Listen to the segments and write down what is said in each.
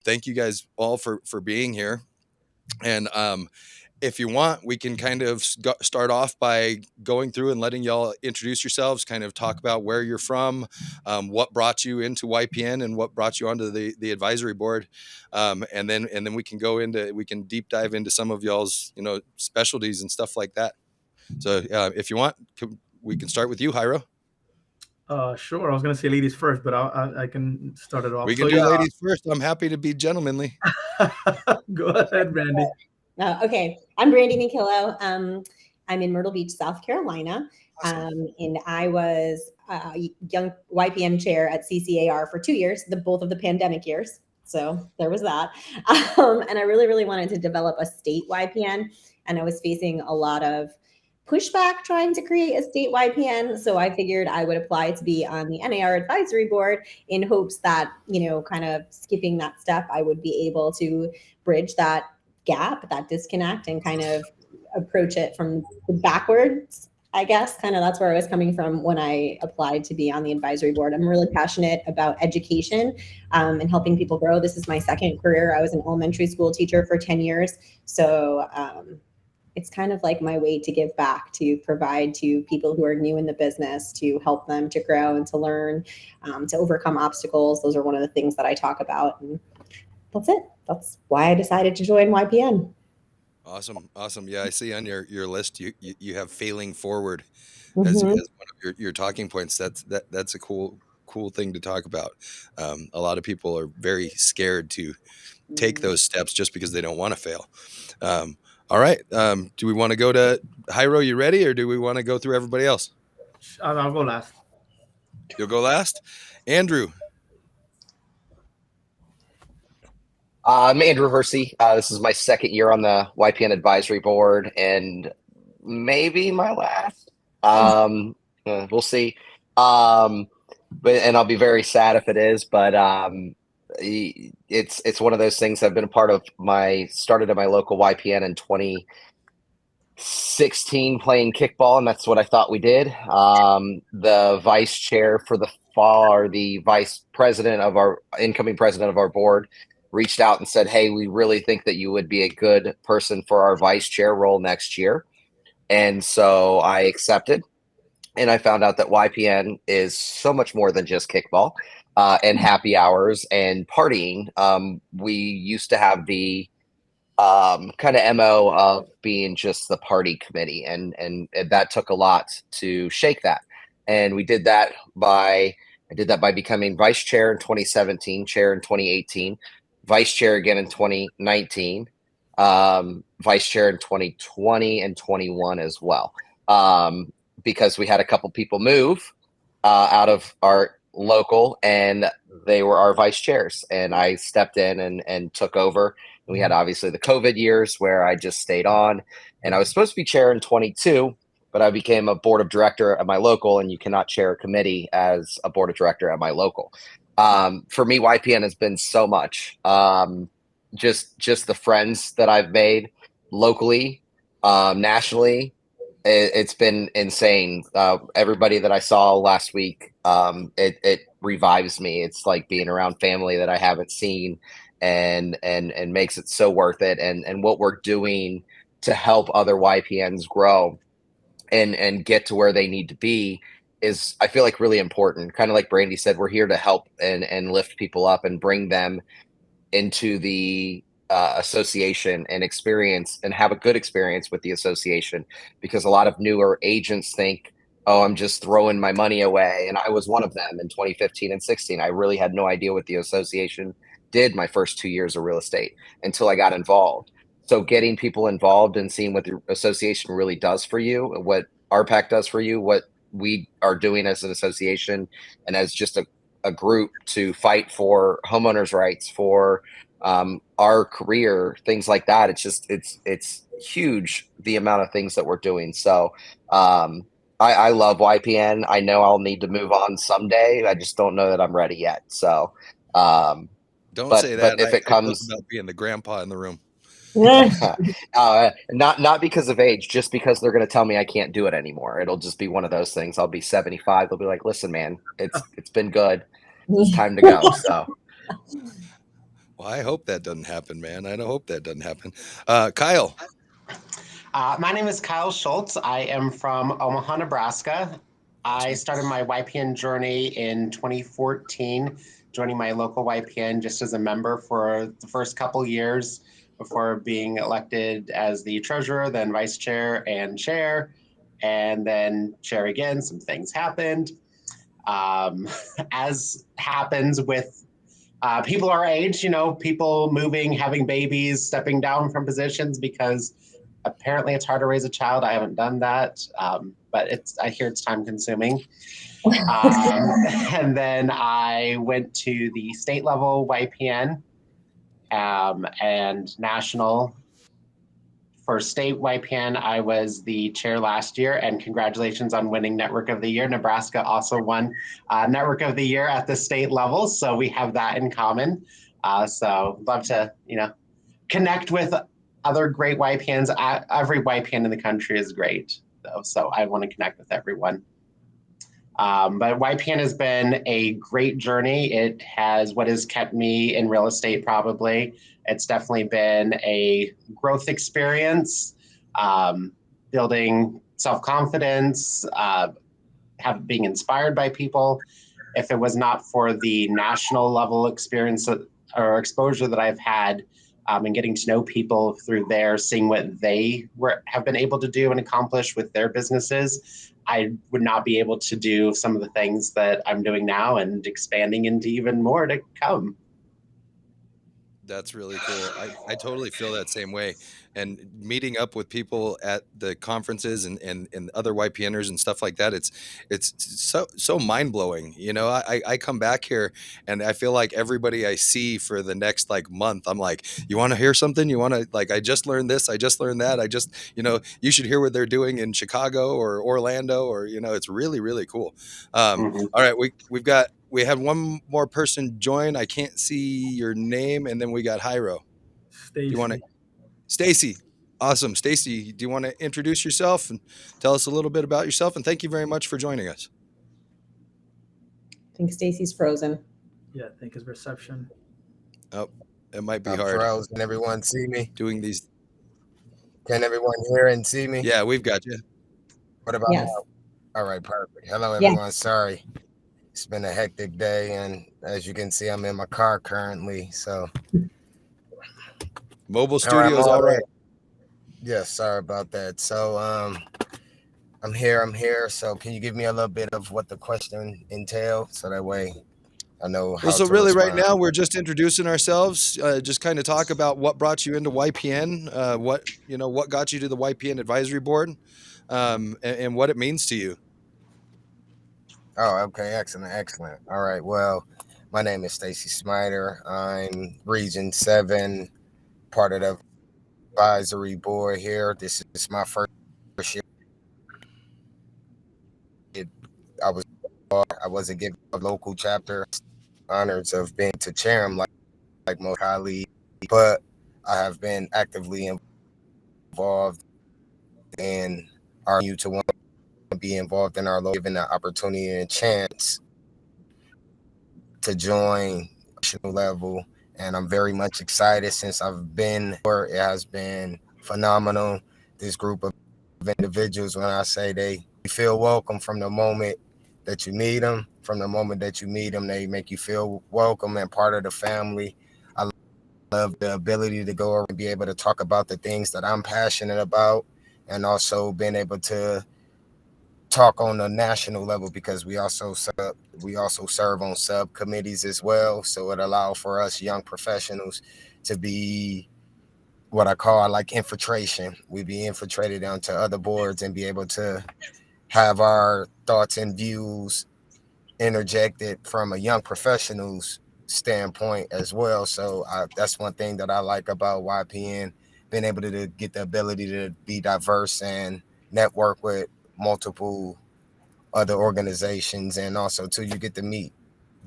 thank you guys all for being here. And if you want, we can kind of start off by going through and letting y'all introduce yourselves, kind of talk about where you're from, what brought you into YPN and what brought you onto the advisory board. And then we can deep dive into some of y'all's, specialties and stuff like that. So if you want, we can start with you, Jairo. Sure. I was going to say ladies first, but I can start it off. We can do ladies first. I'm happy to be gentlemanly. Go ahead, Brandy. Okay. I'm Brandy Nikillo. I'm in Myrtle Beach, South Carolina. Awesome. And I was young YPN chair at CCAR for 2 years, both of the pandemic years. So there was that. And I really, really wanted to develop a state YPN. And I was facing a lot of pushback trying to create a state YPN. So I figured I would apply to be on the NAR Advisory Board in hopes that, kind of skipping that step, I would be able to bridge that gap, that disconnect, and kind of approach it from backwards. I guess kind of that's where I was coming from when I applied to be on the advisory board. I'm really passionate about education and helping people grow. This is my second career. I was an elementary school teacher for 10 years. So it's kind of like my way to give back, to provide to people who are new in the business, to help them to grow and to learn, to overcome obstacles. Those are one of the things that I talk about. And that's it. That's why I decided to join YPN. Awesome. Yeah, I see on your list you have failing forward as one of your talking points. That's a cool thing to talk about. A lot of people are very scared to take those steps just because they don't want to fail. All right. Do we want to go to Jairo? You ready, or do we want to go through everybody else? I'll go last. You'll go last, Andrew. I'm Andrew Hersey. This is my second year on the YPN advisory board, and maybe my last. We'll see. And I'll be very sad if it is. But it's one of those things. I've been a part of. Started at my local YPN in 2016 playing kickball, and that's what I thought we did. The vice chair for the fall, or the vice president of our incoming president of our board, reached out and said, hey, we really think that you would be a good person for our vice chair role next year. And so I accepted, and I found out that YPN is so much more than just kickball and happy hours and partying. We used to have the kind of MO of being just the party committee, and that took a lot to shake that. And I did that by becoming vice chair in 2017, chair in 2018, vice chair again in 2019, vice chair in 2020 and 21 as well, because we had a couple people move out of our local, and they were our vice chairs, and I stepped in and took over. And we had obviously the COVID years where I just stayed on, and I was supposed to be chair in 22, but I became a board of director at my local, and you cannot chair a committee as a board of director at my local. For me, YPN has been so much. Just the friends that I've made locally, nationally, it's been insane. Everybody that I saw last week, it revives me. It's like being around family that I haven't seen, and makes it so worth it. And what we're doing to help other YPNs grow and get to where they need to be is, I feel like, really important. Kind of like Brandy said, we're here to help and lift people up and bring them into the association and experience and have a good experience with the association, because a lot of newer agents think, oh, I'm just throwing my money away. And I was one of them in 2015 and 16. I really had no idea what the association did my first 2 years of real estate until I got involved. So getting people involved and seeing what the association really does for you, what RPAC does for you, what we are doing as an association and as just a group to fight for homeowners' rights, for our career, things like that. It's huge, the amount of things that we're doing. So I love YPN. I know I'll need to move on someday. I just don't know that I'm ready yet. So don't say that. But if it comes, about being the grandpa in the room. Not because of age, just because they're going to tell me I can't do it anymore. It'll just be one of those things. I'll be 75. They'll be like, listen, man, it's been good. It's time to go. So, Well, I hope that doesn't happen, man. I hope that doesn't happen. Kyle. My name is Kyle Schultz. I am from Omaha, Nebraska. I started my YPN journey in 2014, joining my local YPN just as a member for the first couple years before being elected as the treasurer, then vice chair and chair, and then chair again. Some things happened. As happens with people our age, people moving, having babies, stepping down from positions because apparently it's hard to raise a child. I haven't done that, but I hear it's time consuming. And then I went to the state level YPN and national. For state YPN, I was the chair last year, and congratulations on winning Network of the Year. Nebraska also won Network of the Year at the state level, so we have that in common. So love to, connect with other great YPNs. Every YPN in the country is great, though, so I want to connect with everyone. But YPN has been a great journey. It has what has kept me in real estate, probably. It's definitely been a growth experience, building self-confidence, being inspired by people. If it was not for the national level experience or exposure that I've had, and getting to know people through there, seeing what they have been able to do and accomplish with their businesses, I would not be able to do some of the things that I'm doing now and expanding into even more to come. That's really cool. I totally feel that same way. And meeting up with people at the conferences and other YPNers and stuff like that, it's so mind blowing. I come back here and I feel like everybody I see for the next month, I'm like, you want to hear something? You want to I just learned this, I just learned that. You should hear what they're doing in Chicago or Orlando, or it's really, really cool. All right, we had one more person join. I can't see your name, and then we got Hyro. Stacy? Awesome, Stacy. Do you want to introduce yourself and tell us a little bit about yourself? And thank you very much for joining us. I think Stacy's frozen. Yeah, I think his reception. Oh, it might be I'm hard. frozen. Can everyone see me? Doing these. Can everyone hear and see me? Yeah, we've got you. What about Yes. now? All right, perfect. Hello, everyone. Sorry. It's been a hectic day, and as you can see, I'm in my car currently. So mobile studios, all right. Yes, sorry about that. So I'm here. So can you give me a little bit of what the question entails, so that way I know how so to really respond. Right now we're just introducing ourselves, just kind of talk about what brought you into YPN, what got you to the YPN advisory board, and what it means to you. Oh, okay. Excellent. All right. Well, my name is Stacy Smider. I'm Region 7, part of the advisory board here. This is my first year. I wasn't given a local chapter honors of being to chair them like most colleagues, but I have been actively involved in our you to want to be involved in our given the opportunity and chance to join national level, and I'm very much excited since I've been where it has been phenomenal. This group of individuals, when I say they feel welcome from the moment that you meet them, they make you feel welcome and part of the family. I love the ability to go over and be able to talk about the things that I'm passionate about, and also being able to talk on a national level, because we also serve on subcommittees as well. So it allows for us young professionals to be what I call infiltration. We be infiltrated onto other boards and be able to have our thoughts and views interjected from a young professional's standpoint as well. So that's one thing that I like about YPN, being able to get the ability to be diverse and network with multiple other organizations, and also too, you get to meet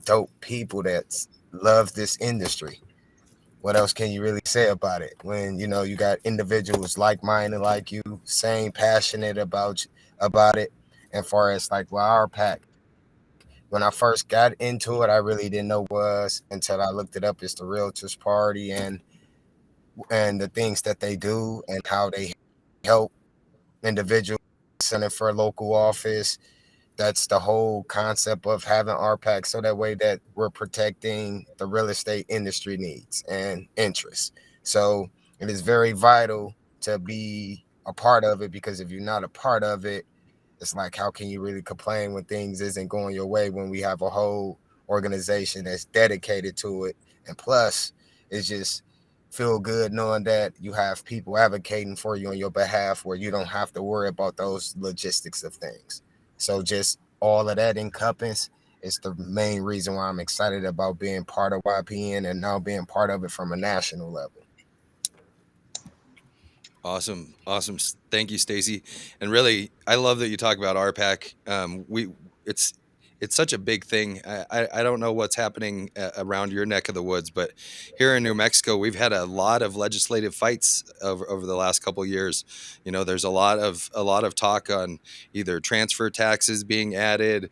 dope people that love this industry. What else can you really say about it when you got individuals like-minded like you, same passionate about it, and far as our pack, when I first got into it, I really didn't know what it was until I looked it up. It's the Realtors Party and the things that they do and how they help individuals running for a local office. That's the whole concept of having RPAC, so that way that we're protecting the real estate industry needs and interests. So it is very vital to be a part of it, because if you're not a part of it, it's like, how can you really complain when things isn't going your way when we have a whole organization that's dedicated to it? And plus, it's just feel good knowing that you have people advocating for you on your behalf where you don't have to worry about those logistics of things. So just all of that encompass is the main reason why I'm excited about being part of YPN and now being part of it from a national level. Awesome. Thank you, Stacy. And really, I love that you talk about RPAC. It's such a big thing. I don't know what's happening around your neck of the woods, but here in New Mexico, we've had a lot of legislative fights over the last couple of years. You know, there's a lot of talk on either transfer taxes being added,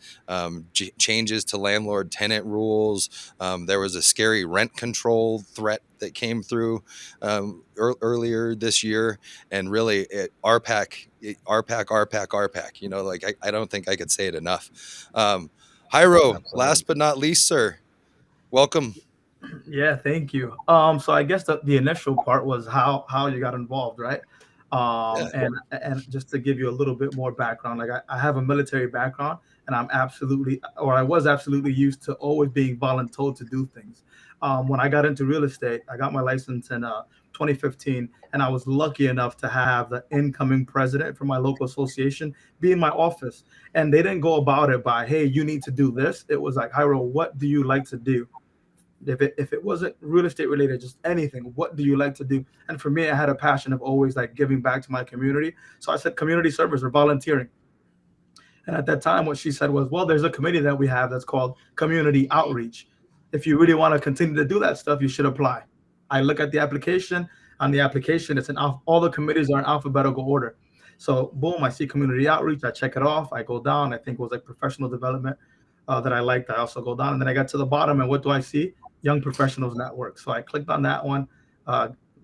changes to landlord tenant rules. There was a scary rent control threat that came through earlier this year, and really RPAC. You know, like I don't think I could say it enough. Jairo, Absolutely. last but not least, sir, welcome. Yeah, thank you. So I guess the initial part was how you got involved, right? And just to give you a little bit more background, like I have a military background, and I was absolutely used to always being voluntold to do things. When I got into real estate, I got my license in 2015, and I was lucky enough to have the incoming president from my local association be in my office. And they didn't go about it by, hey, you need to do this. It was like, Jairo, what do you like to do? If it wasn't real estate related, just anything, what do you like to do? And for me, I had a passion of always like giving back to my community. So I said community service or volunteering. And at that time, what she said was, well, there's a committee that we have that's called community outreach. If you really want to continue to do that stuff, you should apply. I look at the application. On the application, all the committees are in alphabetical order. So boom, I see community outreach. I check it off. I go down. I think it was like professional development that I liked. I also go down, and then I got to the bottom, and what do I see? Young Professionals Network. So I clicked on that one.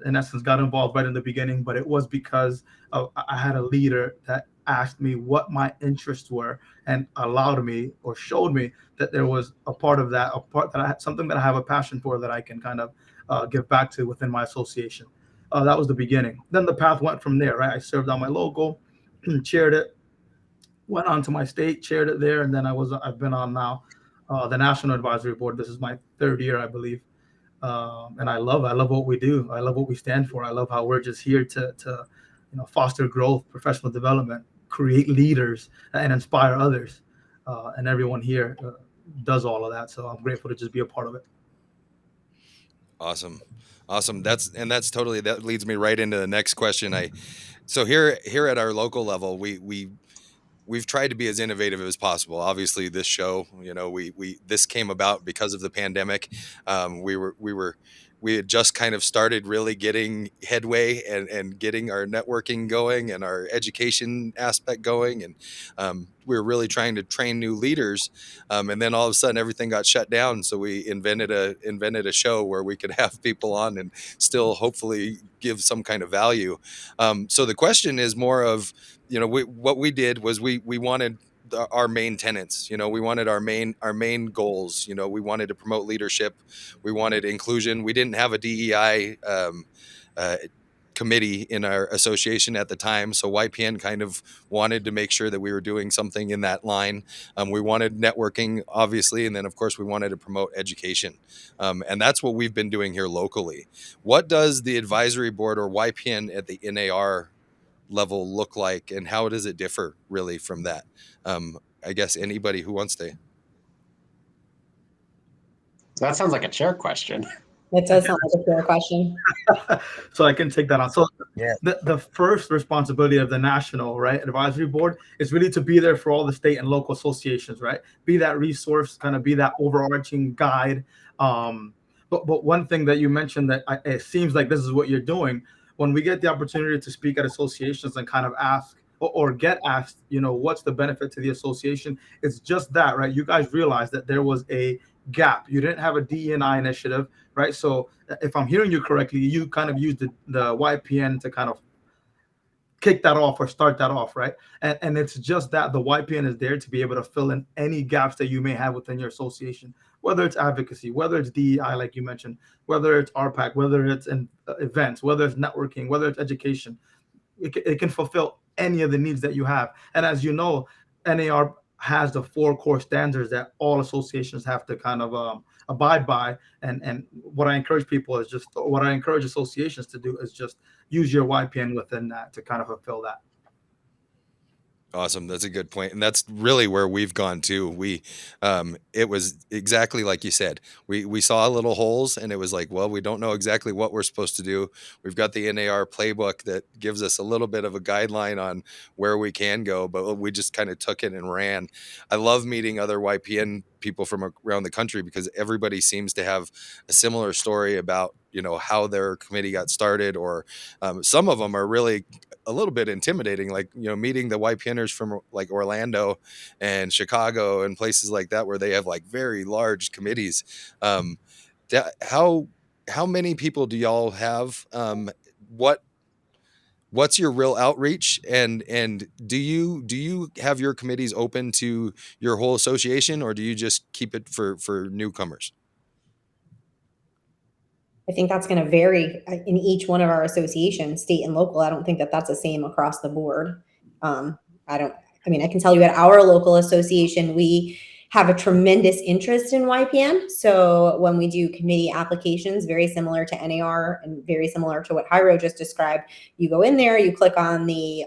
In essence, got involved right in the beginning, but it was because I had a leader that asked me what my interests were and allowed me or showed me that there was a part of that, a part that I had, something that I have a passion for that I can kind of give back to within my association. That was the beginning. Then the path went from there, right? I served on my local, chaired it, went on to my state, chaired it there, and then I've been on now the National Advisory Board. This is my third year, I believe, and I love what we do. I love what we stand for. I love how we're just here to foster growth, professional development, create leaders, and inspire others. And everyone here does all of that. So I'm grateful to just be a part of it. Awesome. That leads me right into the next question. So here at our local level, we've tried to be as innovative as possible. Obviously, this show, this came about because of the pandemic. We had just kind of started really getting headway and getting our networking going and our education aspect going. And we were really trying to train new leaders. And then all of a sudden everything got shut down. So we invented a show where we could have people on and still hopefully give some kind of value. So the question is more of, what we did was we wanted our main tenets. We wanted our main goals. We wanted to promote leadership. We wanted inclusion. We didn't have a DEI committee in our association at the time, so YPN kind of wanted to make sure that we were doing something in that line. We wanted networking, obviously, and then of course we wanted to promote education, and that's what we've been doing here locally. What does the advisory board or YPN at the NAR level look like, and how does it differ really from that? I guess anybody who wants to. That sounds like a chair question. That does sound like a fair question. So I can take that on. So Yeah. the first responsibility of the national advisory board is really to be there for all the state and local associations, right? Be that resource, kind of be that overarching guide. But one thing that you mentioned that it seems like this is what you're doing. When we get the opportunity to speak at associations and kind of ask or get asked, what's the benefit to the association. It's just that, right? You guys realized that there was a gap. You didn't have a DEI initiative, right? So if I'm hearing you correctly, you kind of used the YPN to kind of kick that off or start that off, right? And it's just that the YPN is there to be able to fill in any gaps that you may have within your association, whether it's advocacy, whether it's DEI, like you mentioned, whether it's RPAC, whether it's in events, whether it's networking, whether it's education. It can fulfill any of the needs that you have. And as you know, NAR has the 4 core standards that all associations have to kind of abide by. And what I encourage people is just what I encourage associations to do is just use your YPN within that to kind of fulfill that. Awesome. That's a good point. And that's really where we've gone to. It was exactly like you said. We saw little holes and it was like, well, we don't know exactly what we're supposed to do. We've got the NAR playbook that gives us a little bit of a guideline on where we can go, but we just kind of took it and ran. I love meeting other YPN people from around the country because everybody seems to have a similar story about, how their committee got started, or some of them are really a little bit intimidating, like, meeting the YPNers from like Orlando and Chicago and places like that, where they have like very large committees. How many people do y'all have? What's your real outreach, and do you have your committees open to your whole association, or do you just keep it for newcomers? I think that's going to vary in each one of our associations, state and local. I don't think that that's the same across the board. I can tell you at our local association, we have a tremendous interest in YPN. So when we do committee applications, very similar to NAR and very similar to what Jairo just described, you go in there, you click on the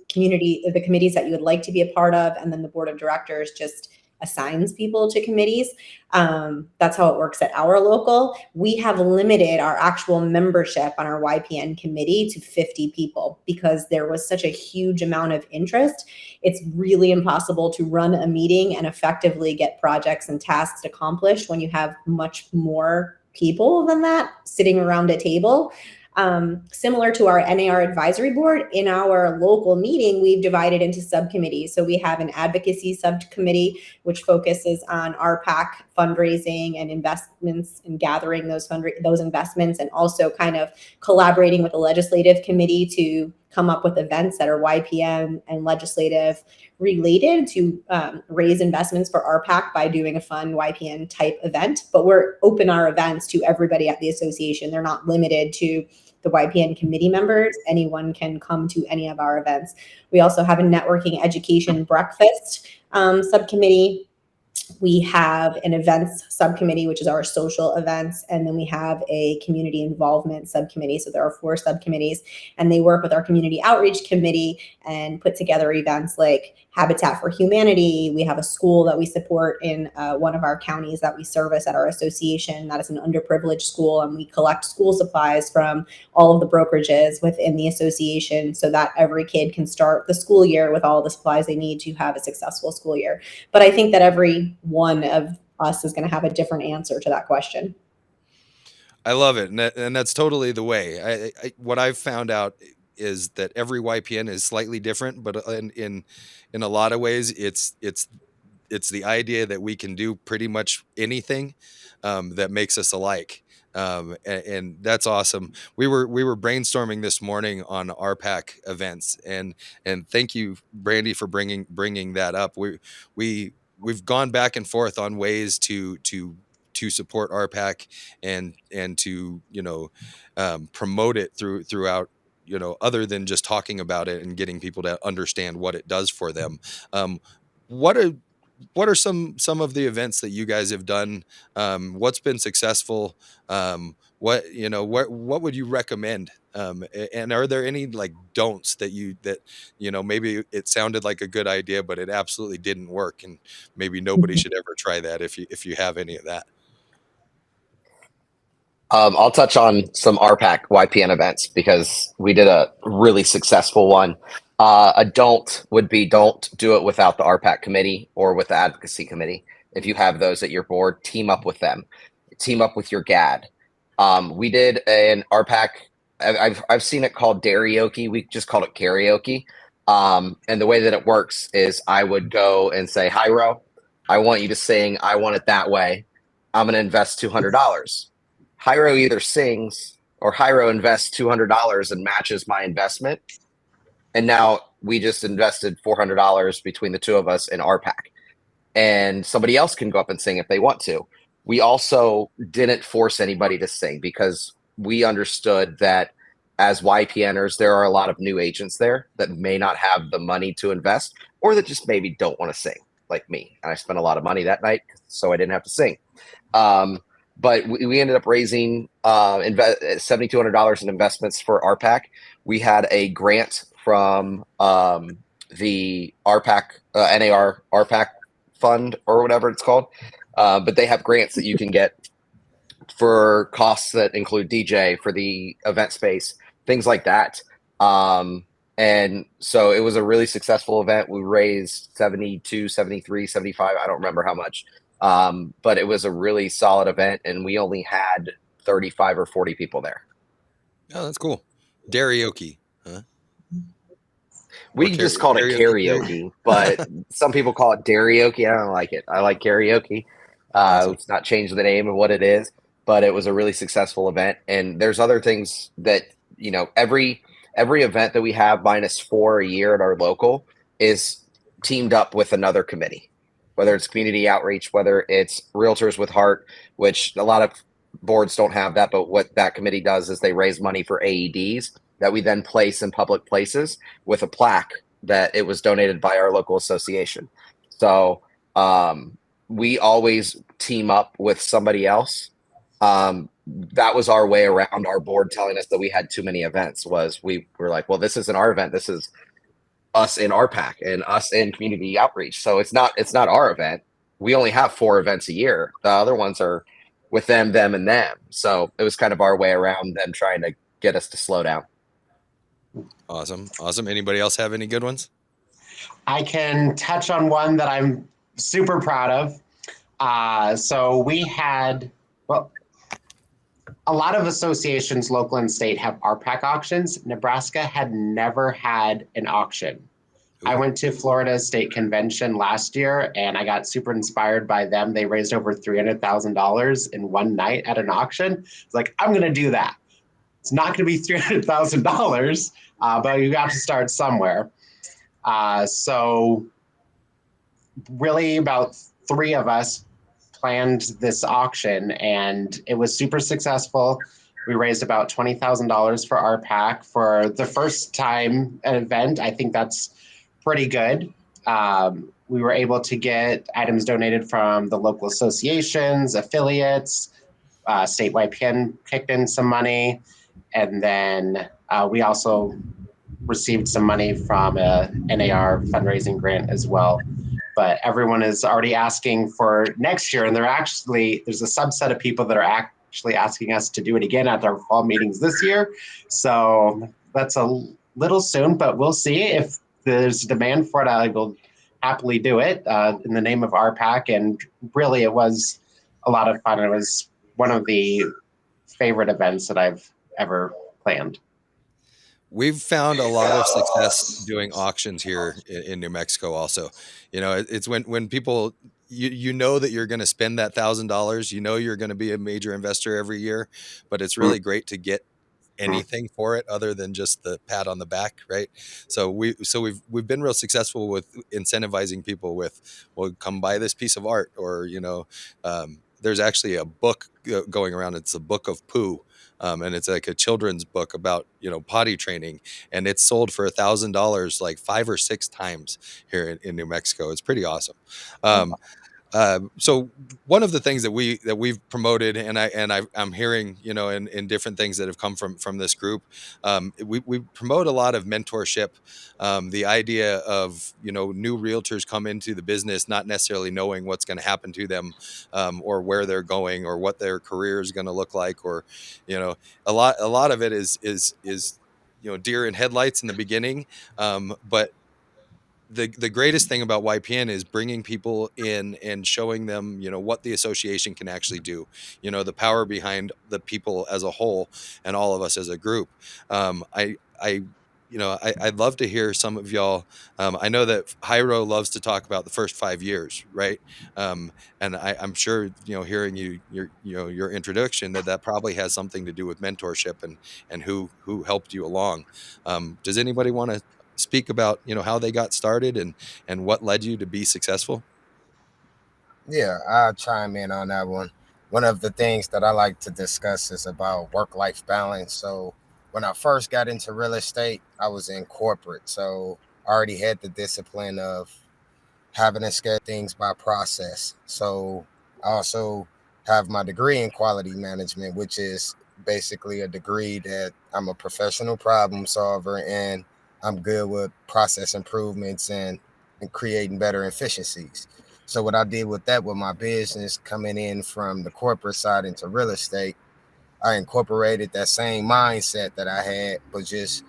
committees that you would like to be a part of, and then the board of directors just assigns people to committees. That's how it works at our local. We have limited our actual membership on our YPN committee to 50 people because there was such a huge amount of interest. It's really impossible to run a meeting and effectively get projects and tasks accomplished when you have much more people than that sitting around a table. Similar to our NAR Advisory Board, in our local meeting, we've divided into subcommittees. So we have an advocacy subcommittee, which focuses on RPAC fundraising and investments and gathering those investments, and also kind of collaborating with the legislative committee to come up with events that are YPN and legislative related to raise investments for RPAC by doing a fun YPN type event. But we're open our events to everybody at the association. They're not limited to the YPN committee members. Anyone can come to any of our events. We also have a networking education breakfast subcommittee. We have an events subcommittee, which is our social events, and then we have a community involvement subcommittee. So there are 4 subcommittees, and they work with our community outreach committee and put together events like Habitat for Humanity. We have a school that we support in one of our counties that we service at our association. That is an underprivileged school, and we collect school supplies from all of the brokerages within the association so that every kid can start the school year with all the supplies they need to have a successful school year. But I think that every one of us is going to have a different answer to that question. I love it, and that's totally the way. What I've found out is that every YPN is slightly different, but in a lot of ways, it's the idea that we can do pretty much anything that makes us alike. And that's awesome. We were brainstorming this morning on RPAC events, and thank you, Brandy, for bringing that up. We've gone back and forth on ways to support RPAC and to promote it throughout, other than just talking about it and getting people to understand what it does for them. What are some of the events that you guys have done? What's been successful? What would you recommend? And are there any like don'ts that maybe it sounded like a good idea, but it absolutely didn't work, and maybe nobody should ever try that if you have any of that? I'll touch on some RPAC YPN events because we did a really successful one. A don't would be don't do it without the RPAC committee or with the advocacy committee. If you have those at your board, team up with them. Team up with your GAD. We did an RPAC. I've seen it called karaoke. We just called it karaoke. And the way that it works is I would go and say, Hyro, I want you to sing I Want It That Way. I'm going to invest $200. Hyro either sings or Hyro invests $200 and matches my investment. And now we just invested $400 between the two of us in RPAC. And somebody else can go up and sing if they want to. We also didn't force anybody to sing because we understood that as YPNers, there are a lot of new agents there that may not have the money to invest or that just maybe don't want to sing, like me. And I spent a lot of money that night, so I didn't have to sing. But we ended up raising $7,200 in investments for RPAC. We had a grant from the RPAC, NAR RPAC fund or whatever it's called. But they have grants that you can get for costs that include DJ for the event space, things like that. And so it was a really successful event. We raised 72, 73, 75. I don't remember how much. But it was a really solid event, and we only had 35 or 40 people there. Oh, that's cool. Karaoke, huh? We just called it karaoke, but some people call it karaoke. I don't like it. I like karaoke. Awesome. It's not changed the name of what it is, but it was a really successful event. And there's other things that, you know, every event that we have -4 a year at our local is teamed up with another committee, whether it's community outreach, whether it's Realtors with Heart, which a lot of boards don't have that. But what that committee does is they raise money for AEDs that we then place in public places with a plaque that it was donated by our local association. So we always team up with somebody else. That was our way around our board telling us that we had too many events. Was we were like, well, this isn't our event. This is us in RPAC and us in community outreach. So it's not our event. We only have 4 events a year. The other ones are with them, and them. So it was kind of our way around them trying to get us to slow down. Awesome. Anybody else have any good ones? I can touch on one that I'm super proud of. So we had, well, a lot of associations, local and state, have RPAC auctions. Nebraska had never had an auction. Ooh. I went to Florida State Convention last year, and I got super inspired by them. They raised over $300,000 in one night at an auction. It's like, I'm going to do that. It's not going to be $300,000, but you got to start somewhere. So really about 3 of us planned this auction, and it was super successful. We raised about $20,000 for RPAC for the first time an event. I think that's pretty good. We were able to get items donated from the local associations, affiliates, state YPN kicked in some money. And then we also received some money from a NAR fundraising grant as well. But everyone is already asking for next year. And there's a subset of people that are actually asking us to do it again at our fall meetings this year. So that's a little soon, but we'll see. If there's demand for it, I will happily do it in the name of RPAC. And really, it was a lot of fun. It was one of the favorite events that I've ever planned. We've found a lot of success doing auctions here in New Mexico also. You know, it's when people, you know that you're going to spend that $1,000, you know you're going to be a major investor every year, but it's really great to get anything for it other than just the pat on the back, right? So we've been real successful with incentivizing people with, well, come buy this piece of art, or, you know, there's actually a book going around. It's a book of poo. And it's like a children's book about, you know, potty training, and it's sold for $1,000 like 5 or 6 times here in New Mexico. It's pretty awesome. So one of the things that we've promoted, and I'm hearing, you know, in different things that have come from this group, we promote a lot of mentorship. The idea of, you know, new realtors come into the business not necessarily knowing what's going to happen to them, or where they're going, or what their career is going to look like, or, you know, a lot of it is you know, deer in headlights in the beginning, but the greatest thing about YPN is bringing people in and showing them, you know, what the association can actually do, you know, the power behind the people as a whole and all of us as a group. I I'd love to hear some of y'all. I know that Hyro loves to talk about the first 5 years, right? And I'm sure, hearing your introduction, that probably has something to do with mentorship and who helped you along. Does anybody want to speak about, how they got started and what led you to be successful? Yeah, I'll chime in on that one. One of the things that I like to discuss is about work-life balance. So when I first got into real estate, I was in corporate. So I already had the discipline of having to schedule things by process. So I also have my degree in quality management, which is basically a degree that I'm a professional problem solver and I'm good with process improvements and creating better efficiencies. So what I did with that with my business coming in from the corporate side into real estate, I incorporated that same mindset that I had, but just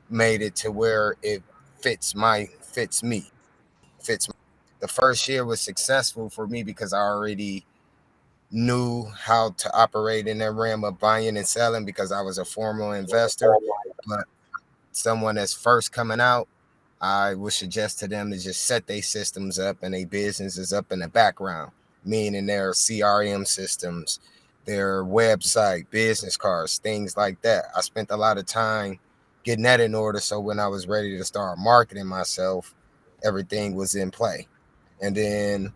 made it to where it fits me fits. The first year was successful for me because I already knew how to operate in that realm of buying and selling because I was a formal investor. But someone that's first coming out, I would suggest to them to just set their systems up and their businesses up in the background, meaning their CRM systems, their website, business cards, things like that. I spent a lot of time getting that in order so when I was ready to start marketing myself, everything was in play. And then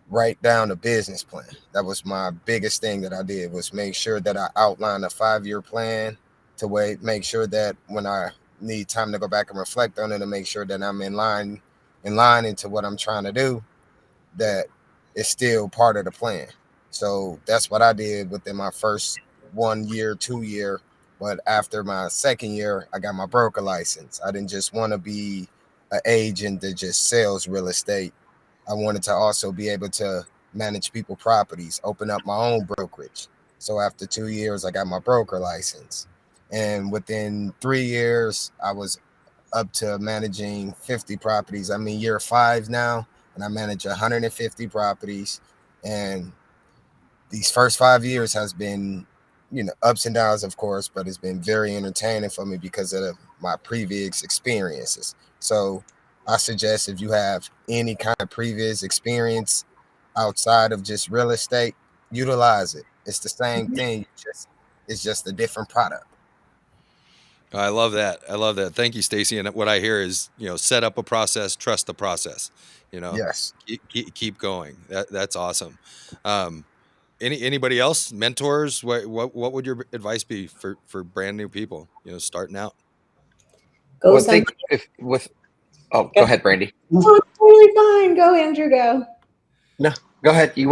write down a business plan. That was my biggest thing that I did was make sure that I outlined a 5-year plan to make sure that when I need time to go back and reflect on it and make sure that I'm in line into what I'm trying to do, that it's still part of the plan. So that's what I did within my first 1 year, 2 year. But after my second year, I got my broker license. I didn't just want to be an agent that just sells real estate. I wanted to also be able to manage people properties, open up my own brokerage. So after 2 years, I got my broker license. And within 3 years, I was up to managing 50 properties. I'm in year 5 now, and I manage 150 properties. And these first 5 years has been, ups and downs, of course, but it's been very entertaining for me because of my previous experiences. So I suggest if you have any kind of previous experience outside of just real estate, utilize it. It's the same thing, it's just a different product. I love that. I love that. Thank you, Stacy. And what I hear is, set up a process, trust the process. Yes. Keep going. That's awesome. Anybody else? Mentors? What would your advice be for brand new people? Starting out. Go Well, I some. think if with oh, Go go ahead, Brandy. Oh, it's totally fine. Go, Andrew. Go. No, go ahead. You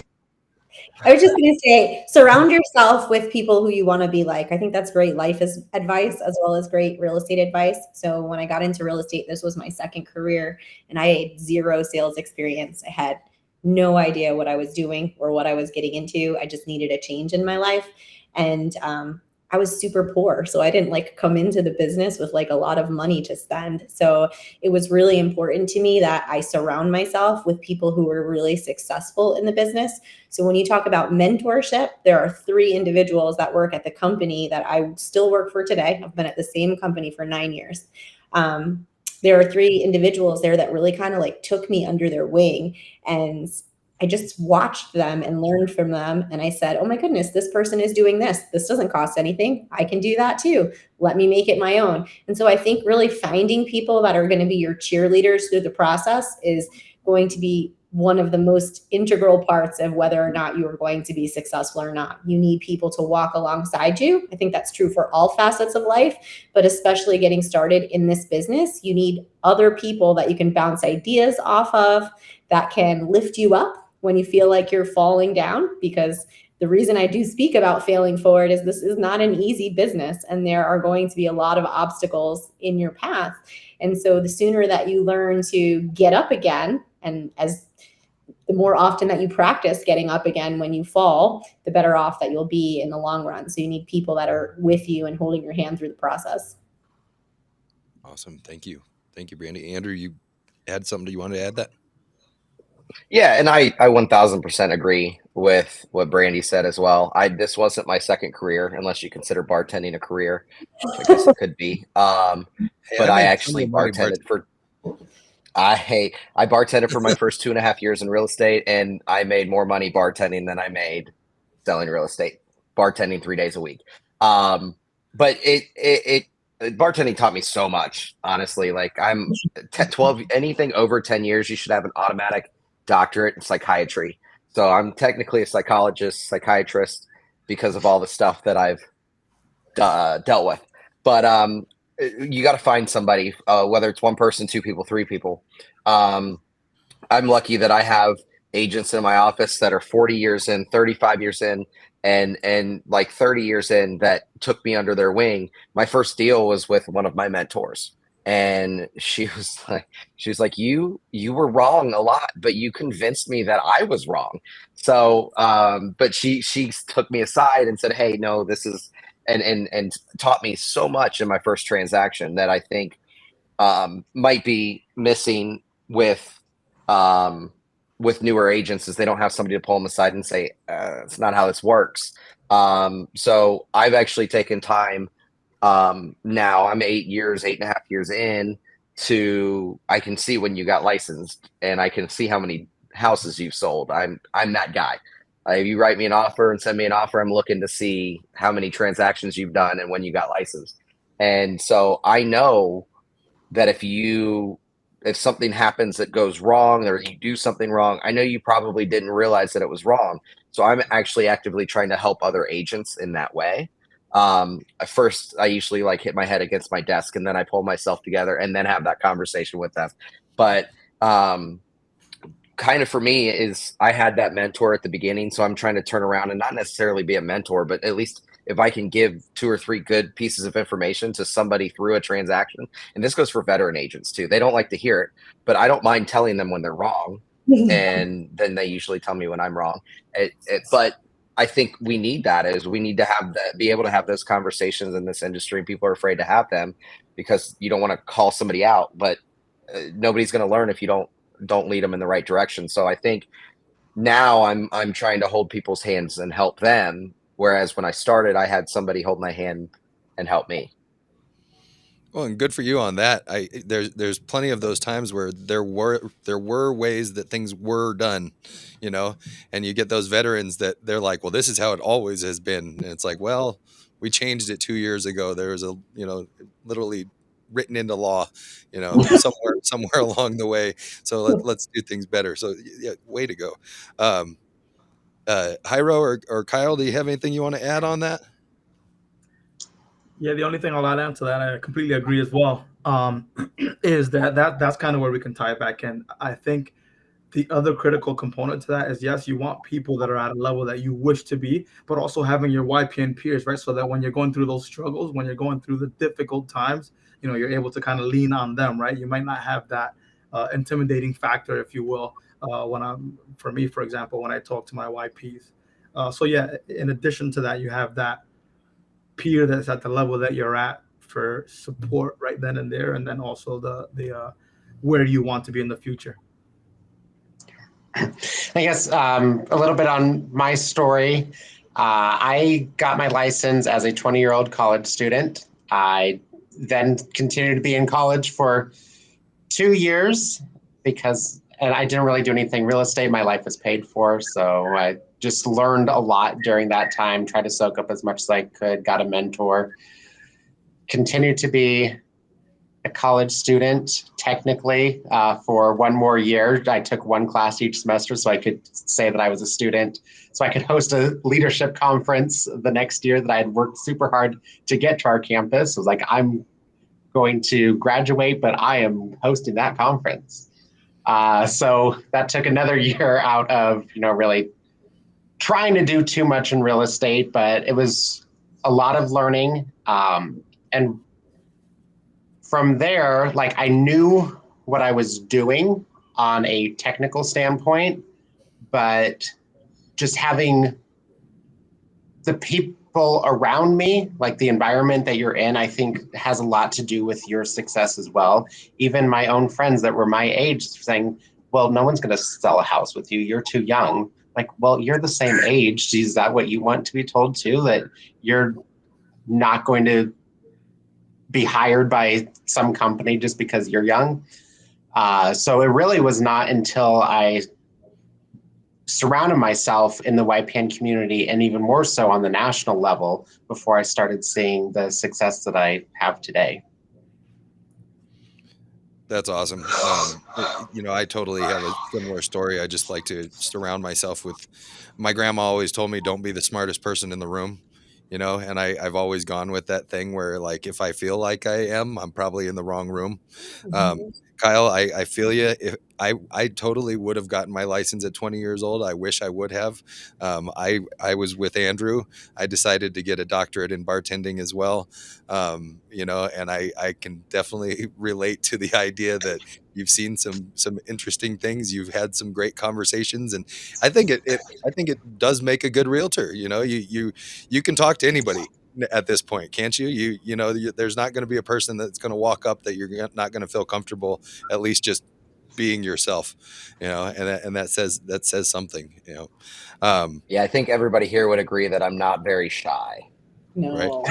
I was just going to say, surround yourself with people who you want to be like. I think that's great life advice as well as great real estate advice. So when I got into real estate, this was my second career and I had zero sales experience. I had no idea what I was doing or what I was getting into. I just needed a change in my life. And I was super poor. So I didn't like come into the business with like a lot of money to spend. So it was really important to me that I surround myself with people who are really successful in the business. So when you talk about mentorship, there are 3 individuals that work at the company that I still work for today. I've been at the same company for 9 years. There are 3 individuals there that really kind of like took me under their wing, and I just watched them and learned from them. And I said, oh my goodness, this person is doing this. This doesn't cost anything. I can do that too. Let me make it my own. And so I think really finding people that are going to be your cheerleaders through the process is going to be one of the most integral parts of whether or not you are going to be successful or not. You need people to walk alongside you. I think that's true for all facets of life, but especially getting started in this business, you need other people that you can bounce ideas off of, that can lift you up when you feel like you're falling down. Because the reason I do speak about failing forward is this is not an easy business and there are going to be a lot of obstacles in your path. And so the sooner that you learn to get up again, and as the more often that you practice getting up again when you fall, the better off that you'll be in the long run. So you need people that are with you and holding your hand through the process. Awesome. Thank you. Thank you, Brandy. Andrew, you had something you wanted to add that? Yeah, and I 1000% agree with what Brandy said as well. This wasn't my second career, unless you consider bartending a career, which I guess it could be. Hey, But I I made plenty actually of money bartended for I bartended for my first 2.5 years in real estate, and I made more money bartending than I made selling real estate. Bartending 3 days a week. But bartending taught me so much, honestly. Like 12, anything over 10 years, you should have an automatic doctorate in psychiatry. So I'm technically a psychiatrist because of all the stuff that I've dealt with. But you got to find somebody, whether it's one person, two people, three people. I'm lucky that I have agents in my office that are 40 years in, 35 years in, and like 30 years in that took me under their wing. My first deal was with one of my mentors. And she was like, you were wrong a lot, but you convinced me that I was wrong. So but she took me aside and said, hey, no, this is and taught me so much in my first transaction that I think might be missing um, with newer agents is they don't have somebody to pull them aside and say, it's not how this works. So I've actually taken time. Now I'm 8.5 years in I can see when you got licensed and I can see how many houses you've sold. I'm that guy. If you write me an offer and send me an offer, I'm looking to see how many transactions you've done and when you got licensed. And so I know that if something happens that goes wrong or you do something wrong, I know you probably didn't realize that it was wrong. So I'm actually actively trying to help other agents in that way. At first I usually like hit my head against my desk and then I pull myself together and then have that conversation with them. But kind of for me is I had that mentor at the beginning, so I'm trying to turn around and not necessarily be a mentor, but at least if I can give 2 or 3 good pieces of information to somebody through a transaction, and this goes for veteran agents too. They don't like to hear it, but I don't mind telling them when they're wrong, and then they usually tell me when I'm wrong. But I think we need we need to be able to have those conversations in this industry, and people are afraid to have them because you don't want to call somebody out, but nobody's going to learn if you don't lead them in the right direction. So I think now I'm trying to hold people's hands and help them. Whereas when I started, I had somebody hold my hand and help me. Well, and good for you on that. There's plenty of those times where there were ways that things were done, and you get those veterans that they're like, well, this is how it always has been. And it's like, well, we changed it 2 years ago. There was literally written into law, somewhere along the way. So let's do things better. So yeah, way to go. Jairo or Kyle, do you have anything you want to add on that? Yeah, the only thing I'll add on to that, I completely agree as well, is that's kind of where we can tie it back in. I think the other critical component to that is, yes, you want people that are at a level that you wish to be, but also having your YPN peers, right? So that when you're going through those struggles, when you're going through the difficult times, you're able to kind of lean on them, right? You might not have that intimidating factor, if you will, for me, for example, when I talk to my YPs. So yeah, in addition to that, you have that peer that's at the level that you're at for support right then and there, and then also the where you want to be in the future. I guess a little bit on my story. I got my license as a 20-year-old college student. I then continued to be in college for 2 years and I didn't really do anything real estate. My life was paid for. So I just learned a lot during that time, tried to soak up as much as I could, got a mentor, continued to be a college student technically for one more year. I took one class each semester so I could say that I was a student, so I could host a leadership conference the next year that I had worked super hard to get to our campus. I was like, I'm going to graduate, but I am hosting that conference. So that took another year out of, really trying to do too much in real estate, but it was a lot of learning. And from there, I knew what I was doing on a technical standpoint, but just having the people around me, like the environment that you're in, I think has a lot to do with your success as well. Even my own friends that were my age saying, well, no one's going to sell a house with you. You're too young. Like, well, you're the same age. Is that what you want to be told too? That you're not going to be hired by some company just because you're young? So it really was not until I surrounded myself in the YPN community, and even more so on the national level, before I started seeing the success that I have today. That's awesome. I totally have a similar story. I just like to surround myself with, my grandma always told me, don't be the smartest person in the room, and I've always gone with that thing where, like, if I feel like I am, I'm probably in the wrong room. Kyle, I feel you. If I totally would have gotten my license at 20 years old. I wish I would have. I was with Andrew. I decided to get a doctorate in bartending as well. And I can definitely relate to the idea that you've seen some interesting things. You've had some great conversations, and I think it does make a good realtor. You can talk to anybody at this point, can't you? There's not going to be a person that's going to walk up that you're not going to feel comfortable, at least just being yourself, and that says something, Yeah, I think everybody here would agree that I'm not very shy. No.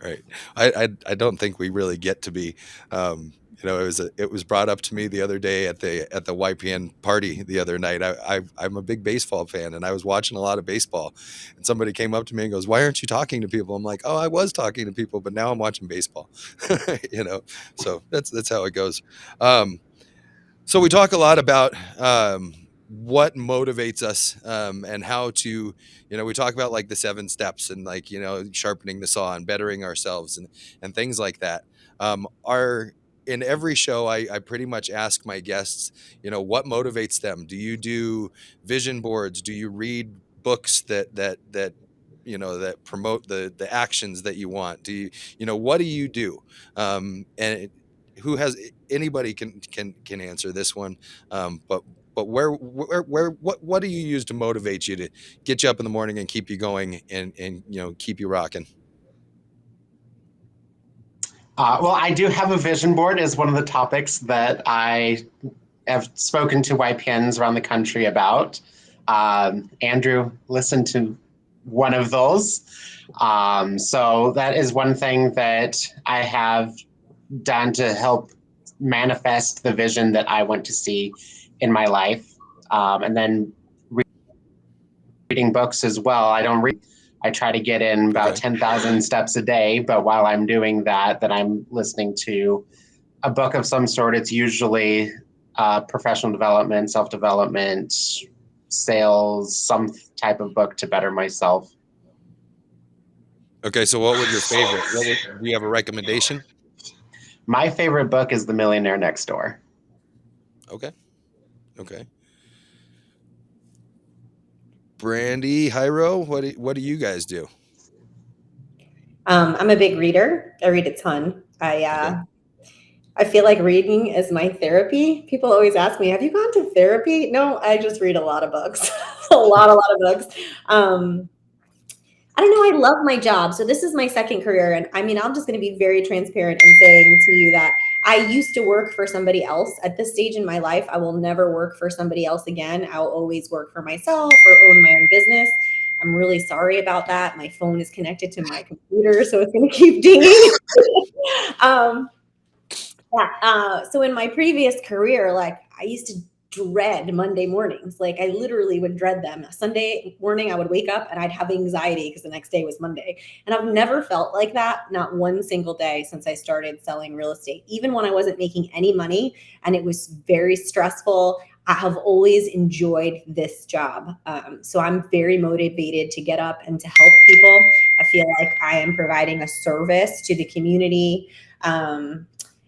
Right. Right. I don't think we really get to be. It was brought up to me the other day at the YPN party the other night. I'm a big baseball fan, and I was watching a lot of baseball, and somebody came up to me and goes, "Why aren't you talking to people?" I'm like, "Oh, I was talking to people, but now I'm watching baseball." So that's how it goes. So we talk a lot about what motivates us, and how to, we talk about like the 7 steps, and like, sharpening the saw and bettering ourselves, and things like that. Are In every show, I pretty much ask my guests, what motivates them? Do you do vision boards? Do you read books that promote the actions that you want? What do you do? And who has Anybody can answer this one. But what do you use to motivate you, to get you up in the morning and keep you going, and keep you rocking? Well, I do have a vision board as one of the topics that I have spoken to YPNs around the country about. Andrew listened to one of those. So that is one thing that I have done to help manifest the vision that I want to see in my life. And then reading books as well. I don't read. I try to get in about 10,000 steps a day, but while I'm doing that I'm listening to a book of some sort. It's usually professional development, self-development, sales, some type of book to better myself. Okay, so what would your favorite? Do you have a recommendation? My favorite book is The Millionaire Next Door. Okay. Brandy, Hyro, what do you guys do? I'm a big reader. I read a ton. I feel like reading is my therapy. People always ask me, "Have you gone to therapy?" No, I just read a lot of books. a lot of books. I don't know. I love my job. So this is my second career. And I mean, I'm just going to be very transparent and saying to you that I used to work for somebody else. At this stage in my life, I will never work for somebody else again. I'll always work for myself or own my own business. I'm really sorry about that. My phone is connected to my computer, so it's going to keep dinging. So in my previous career, like, I used to dread Monday mornings. Like, I literally would dread them. Sunday morning, I would wake up and I'd have anxiety because the next day was Monday. And I've never felt like that, not one single day since I started selling real estate. Even when I wasn't making any money and it was very stressful, I have always enjoyed this job. So I'm very motivated to get up and to help people. I feel like I am providing a service to the community.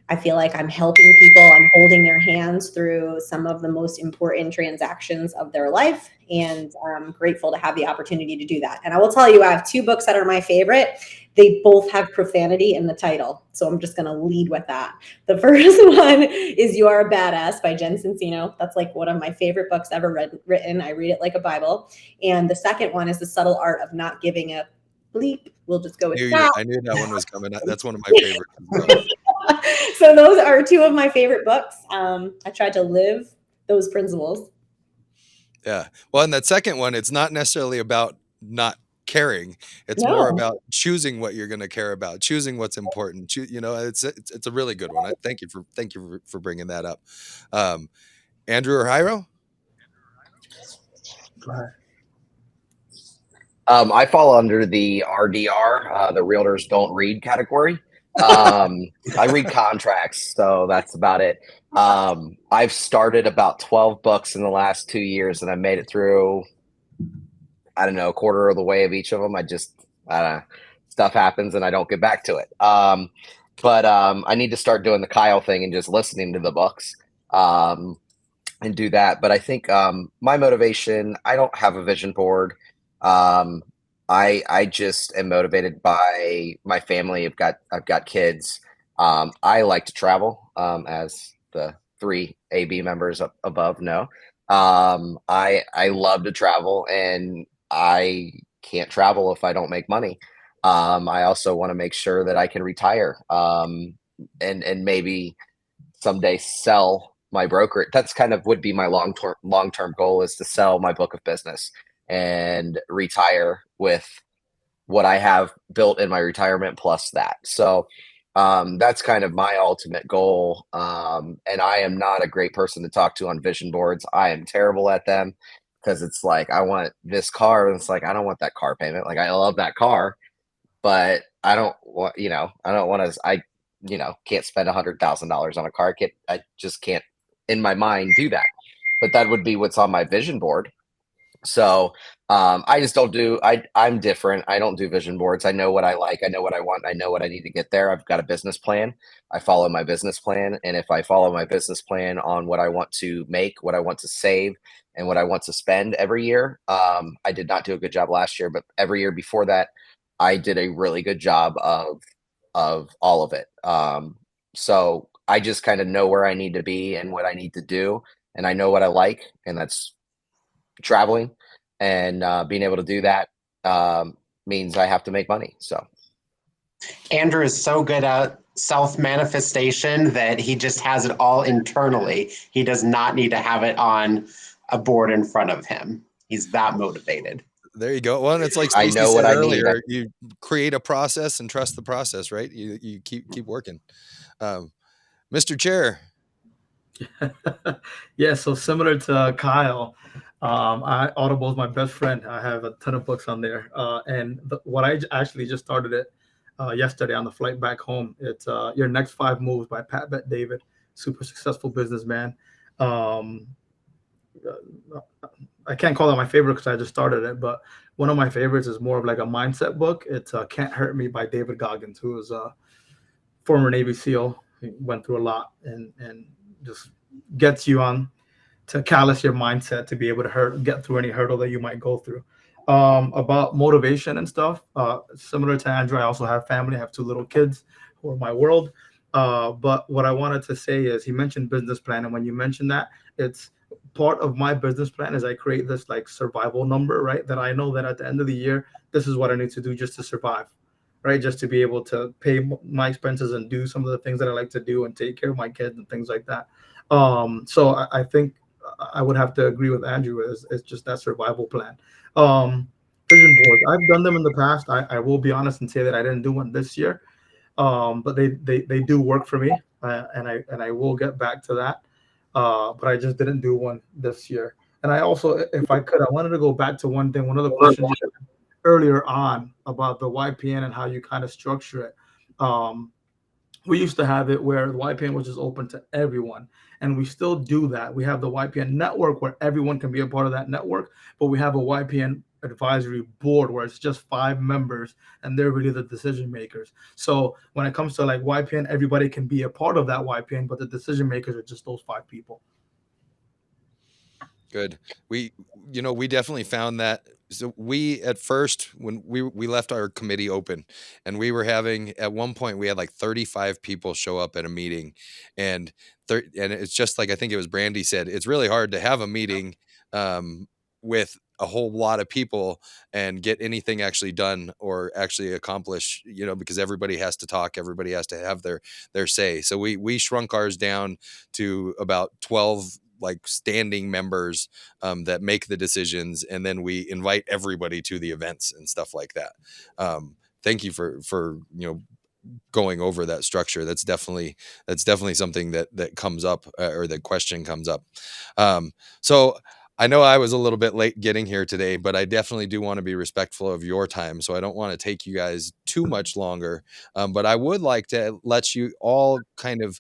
I feel like I'm helping people. I'm holding their hands through some of the most important transactions of their life. And I'm grateful to have the opportunity to do that. And I will tell you, I have 2 books that are my favorite. They both have profanity in the title. So I'm just going to lead with that. The first one is You Are a Badass by Jen Sincino. That's like one of my favorite books ever written. I read it like a Bible. And the second one is The Subtle Art of Not Giving a Bleep. We'll just go with that. I knew that one was coming. That's one of my favorites as well. So those are 2 of my favorite books. I tried to live those principles. Yeah. Well, and that second one, it's not necessarily about not caring. It's No. more about choosing what you're going to care about, choosing what's important. You know, it's a really good one. Thank you for bringing that up. Andrew or Jairo? Go ahead. I fall under the RDR, the realtors don't read category. I read contracts, so that's about it. I've started about 12 books in the last 2 years, and I made it through, I don't know, a quarter of the way of each of them. Stuff happens and I don't get back to it. But I need to start doing the Kyle thing and just listening to the books. And do that. But I think my motivation, I don't have a vision board. I just am motivated by my family. I've got kids. I like to travel, as the 3 AB members up above know. I love to travel, and I can't travel if I don't make money. I also want to make sure that I can retire, and maybe someday sell my broker. That's kind of would be my long-term goal, is to sell my book of business and retire with what I have built in my retirement plus that. So that's kind of my ultimate goal. And I am not a great person to talk to on vision boards. I am terrible at them, because it's like, I want this car, and it's like, I don't want that car payment. Like, I love that car, but I don't want, I don't want to, can't spend $100,000 on a car. I just can't in my mind do that. But that would be what's on my vision board. So I just don't do, I'm different. I don't do vision boards. I know what I like. I know what I want. I know what I need to get there. I've got a business plan. I follow my business plan. And if I follow my business plan on what I want to make, what I want to save, and what I want to spend every year, I did not do a good job last year, but every year before that, I did a really good job of all of it. So I just kind of know where I need to be and what I need to do, and I know what I like, and that's traveling, and being able to do that means I have to make money. So Andrew is so good at self-manifestation that he just has it all internally. He does not need to have it on a board in front of him. He's that motivated. There you go. Well, and it's like I Stacey know said what I need. earlier, you create a process and trust the process, right? You keep working. Mr. Chair. Yeah, so similar to Kyle, Audible is my best friend. I have a ton of books on there, and what I actually just started it yesterday on the flight back home. It's Your Next 5 Moves by Pat Bet David, super successful businessman. I can't call it my favorite because I just started it, but one of my favorites is more of like a mindset book. It's Can't Hurt Me by David Goggins, who is a former Navy SEAL. He went through a lot, and just gets you on to callous your mindset to be able to get through any hurdle that you might go through. About motivation and stuff, similar to Andrew, I also have family. I have 2 little kids who are my world. But what I wanted to say is, he mentioned business plan, and when you mentioned that, it's part of my business plan is I create this like survival number, right? That I know that at the end of the year, this is what I need to do just to survive, right? Just to be able to pay my expenses and do some of the things that I like to do and take care of my kids and things like that. So I think I would have to agree with Andrew. It's just that survival plan. Vision boards, I've done them in the past. I will be honest and say that I didn't do one this year, but they do work for me, and I will get back to that. But I just didn't do one this year. And I also, if I could, I wanted to go back to one thing. One of the questions you had earlier on about the YPN and how you kind of structure it. We used to have it where the YPN was just open to everyone, and we still do that. We have the YPN network where everyone can be a part of that network, but we have a YPN advisory board where it's just 5 members, and they're really the decision makers. So when it comes to like YPN, everybody can be a part of that YPN, but the decision makers are just those 5 people. Good. We definitely found that. So we, at first, when we left our committee open, and we were having, at one point, we had like 35 people show up at a meeting, and it's just like, I think it was Brandy said, it's really hard to have a meeting with a whole lot of people and get anything actually done or actually accomplish, because everybody has to talk, everybody has to have their say. So we shrunk ours down to about 12 like standing members that make the decisions, and then we invite everybody to the events and stuff like that. Thank you for going over that structure. That's definitely something that comes up, or the question comes up. So I know I was a little bit late getting here today, but I definitely do want to be respectful of your time. So I don't want to take you guys too much longer. But I would like to let you all kind of,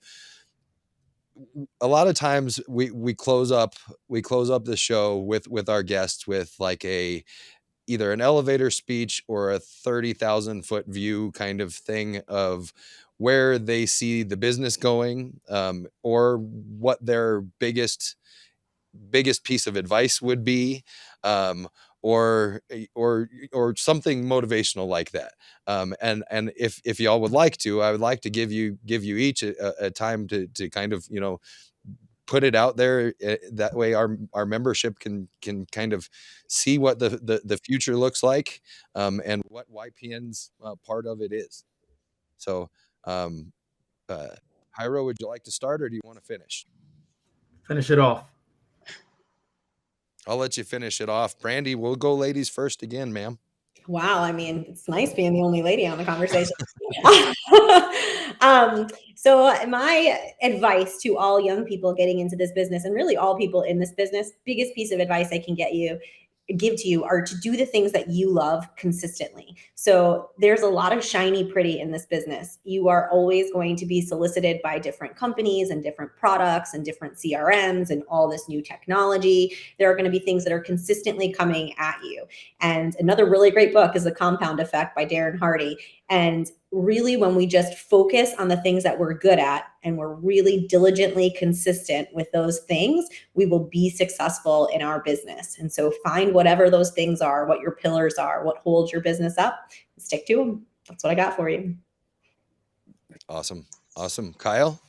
a lot of times we close up the show with our guests with like either an elevator speech or a 30,000 foot view kind of thing of where they see the business going, or what their biggest piece of advice would be, or something motivational like that. And if y'all would like to, I would like to give you each a time to kind of put it out there. That way our membership can kind of see what the future looks like, and what YPN's part of it is. So Hyro, would you like to start, or do you want to finish? Finish it off. I'll let you finish it off. Brandy, we'll go ladies first again, ma'am. Wow. I mean, it's nice being the only lady on the conversation. So my advice to all young people getting into this business, and really all people in this business, biggest piece of advice I can give to you are to do the things that you love consistently. So there's a lot of shiny pretty in this business. You are always going to be solicited by different companies and different products and different CRMs and all this new technology. There are going to be things that are consistently coming at you. And another really great book is The Compound Effect by Darren Hardy. And really, when we just focus on the things that we're good at and we're really diligently consistent with those things, we will be successful in our business. And so find whatever those things are, what your pillars are, what holds your business up, and stick to them. That's what I got for you. Awesome. Kyle?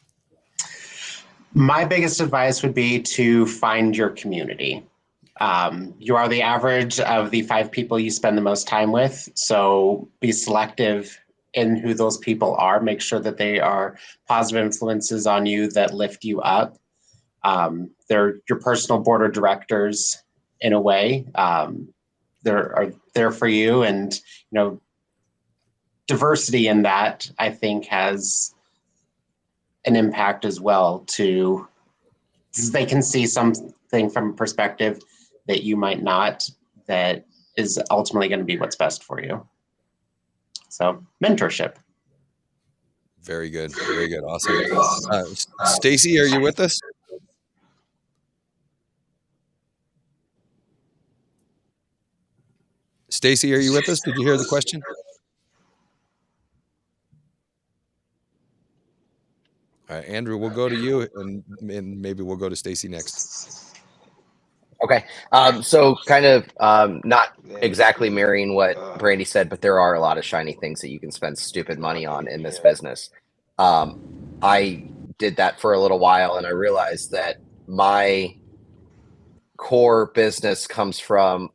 My biggest advice would be to find your community. You are the average of the 5 people you spend the most time with. So be selective in who those people are. Make sure that they are positive influences on you that lift you up. They're your personal board of directors in a way. They're there for you, and diversity in that, I think, has an impact as well. To they can see something from a perspective that you might not, that is ultimately going to be what's best for you. So mentorship. Very good. Awesome. Stacy, are you with us? Stacy, are you with us? Did you hear the question? All right, Andrew, we'll go to you, and maybe we'll go to Stacy next. Okay. So kind of not exactly mirroring what Brandy said, but there are a lot of shiny things that you can spend stupid money on in this business. I did that for a little while, and I realized that my core business comes from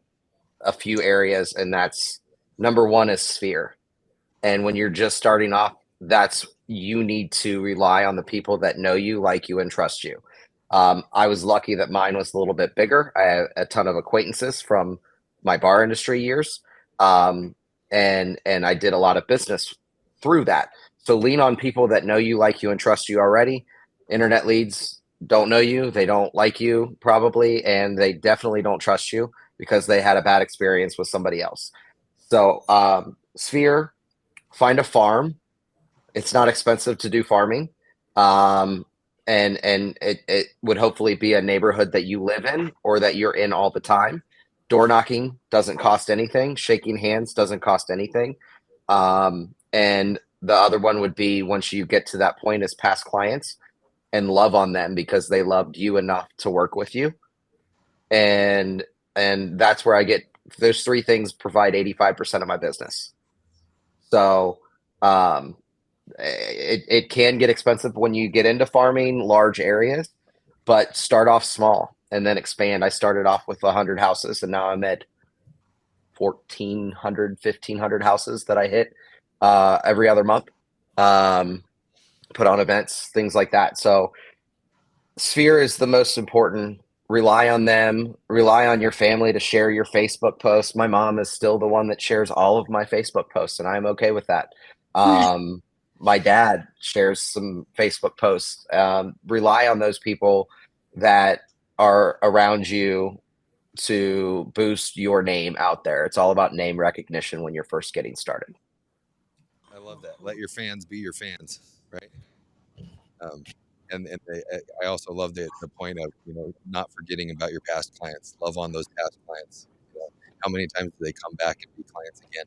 a few areas, and that's number one is Sphere. And when you're just starting off, you need to rely on the people that know you, like you, and trust you. I was lucky that mine was a little bit bigger. I have a ton of acquaintances from my bar industry years, and I did a lot of business through that. So lean on people that know you, like you, and trust you already. Internet leads don't know you, they don't like you probably, and they definitely don't trust you because they had a bad experience with somebody else. So Sphere, find a farm. It's not expensive to do farming. And it would hopefully be a neighborhood that you live in or that you're in all the time. Door knocking doesn't cost anything. Shaking hands doesn't cost anything. And the other one would be, once you get to that point, is past clients and love on them because they loved you enough to work with you. And that's where I get those 3 things provide 85% of my business. So it can get expensive when you get into farming large areas, but start off small and then expand. I started off with 100 houses, and now I'm at 1,400, 1,500 houses that I hit every other month. Put on events, things like that. So Sphere is the most important. Rely on them. Rely on your family to share your Facebook posts. My mom is still the one that shares all of my Facebook posts, and I'm okay with that. My dad shares some Facebook posts. Rely on those people that are around you to boost your name out there. It's all about name recognition when you're first getting started. I love that. Let your fans be your fans, right? Um, I also love the point of not forgetting about your past clients. Love on those past clients. How many times do they come back and be clients again,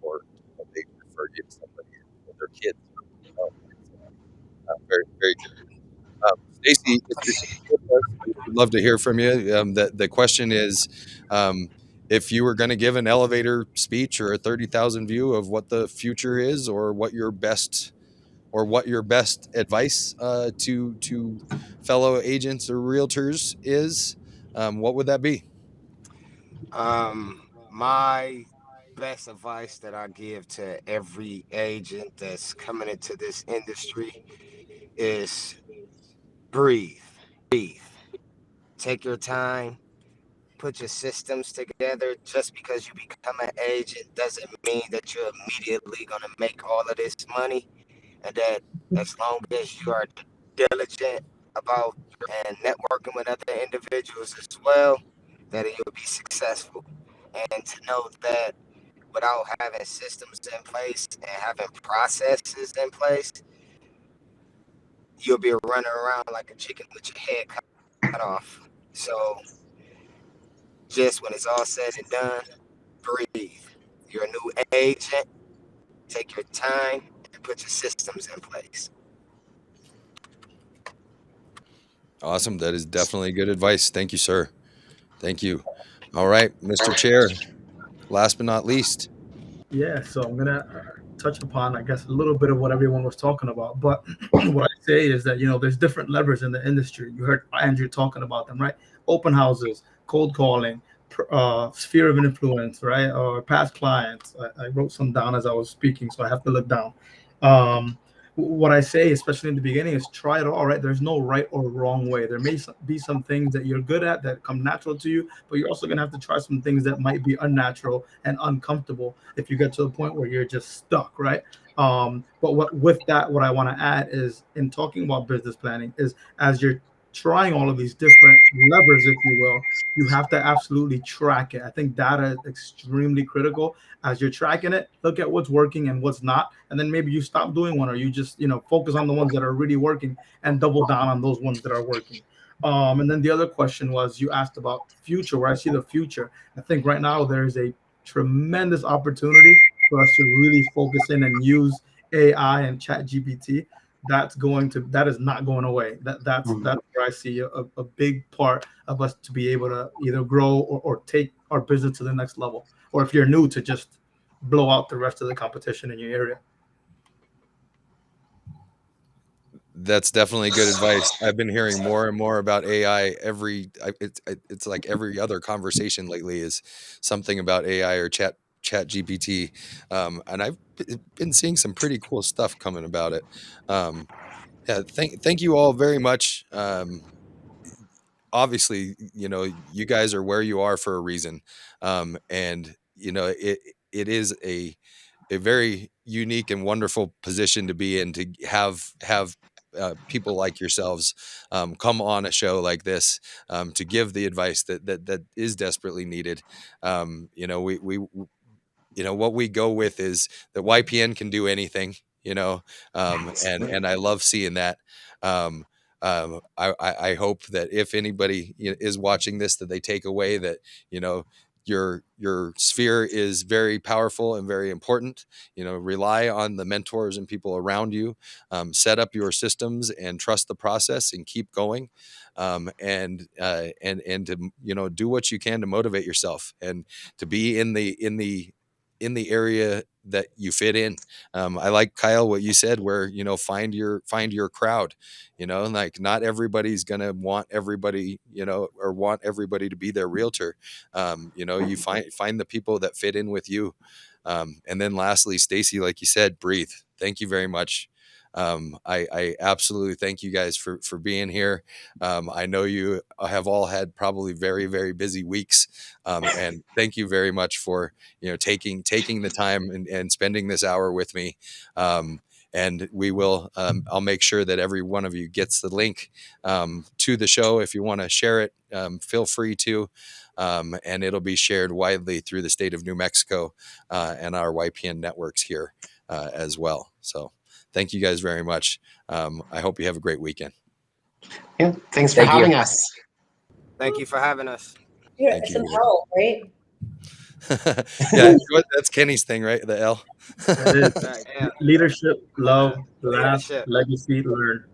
or they refer you to somebody, their kids. Very very good. Stacy, if you're still with us, we'd love to hear from you. The question is, if you were going to give an elevator speech or a 30,000 view of what the future is, or what your best advice to fellow agents or realtors is, what would that be? My best advice that I give to every agent that's coming into this industry is breathe. Take your time, put your systems together. Just because you become an agent doesn't mean that you're immediately going to make all of this money. And that as long as you are diligent about and networking with other individuals as well, that you'll be successful. And to know that without having systems in place and having processes in place, you'll be running around like a chicken with your head cut off. So just when it's all said and done, breathe. You're a new agent. Take your time and put your systems in place. Awesome. That is definitely good advice. Thank you, sir. Thank you. All right, Mr. Chair, last but not least. Yeah, so I'm gonna touch upon, I guess, a little bit of what everyone was talking about. But what I say is that there's different levers in the industry. You heard Andrew talking about them, right? Open houses, cold calling, sphere of influence, right? Or past clients. I wrote some down as I was speaking, so I have to look down. Um, what I say, especially in the beginning, is try it all, right? There's no right or wrong way. There may be some things that you're good at that come natural to you, but you're also going to have to try some things that might be unnatural and uncomfortable if you get to the point where you're just stuck, right? But with that, what I want to add is, in talking about business planning, is as you're trying all of these different levers, if you will, you have to absolutely track it. I think data is extremely critical. As you're tracking it, look at what's working and what's not, and then maybe you stop doing one, or you just focus on the ones that are really working and double down on those ones that are working. And then the other question was, you asked about future, where I see the future. I think right now there is a tremendous opportunity for us to really focus in and use AI and chat GPT. That is not going away. That's where I see a big part of us to be able to either grow or take our business to the next level, or if you're new, to just blow out the rest of the competition in your area. That's definitely good advice. I've been hearing more and more about AI. It's like every other conversation lately is something about AI or chat GPT, and I've been seeing some pretty cool stuff coming about it. Yeah, thank you all very much. Obviously, you guys are where you are for a reason, and it is a very unique and wonderful position to be in, to have people like yourselves come on a show like this, to give the advice that is desperately needed. We what we go with is that YPN can do anything, and I love seeing that. Um, I hope that if anybody is watching this, that they take away that your sphere is very powerful and very important. Rely on the mentors and people around you. Set up your systems and trust the process and keep going. And to do what you can to motivate yourself and to be in the area that you fit in. I like, Kyle, what you said, where find your crowd. Like, not everybody's gonna want everybody, or want everybody to be their realtor. You find the people that fit in with you. And then lastly, Stacy, like you said, breathe. Thank you very much. I absolutely thank you guys for being here. I know you have all had probably very, very busy weeks, and thank you very much for taking the time and spending this hour with me. And we will, I'll make sure that every one of you gets the link to the show. If you want to share it, feel free to. And it'll be shared widely through the state of New Mexico and our YPN networks here as well. So thank you guys very much. I hope you have a great weekend. Yeah, thanks for having us. Thank you for having us. Yeah, Thank you. some L, right? Yeah, that's Kenny's thing, right? The L. That is Yeah. leadership, love, laugh, Leadership. legacy, learn.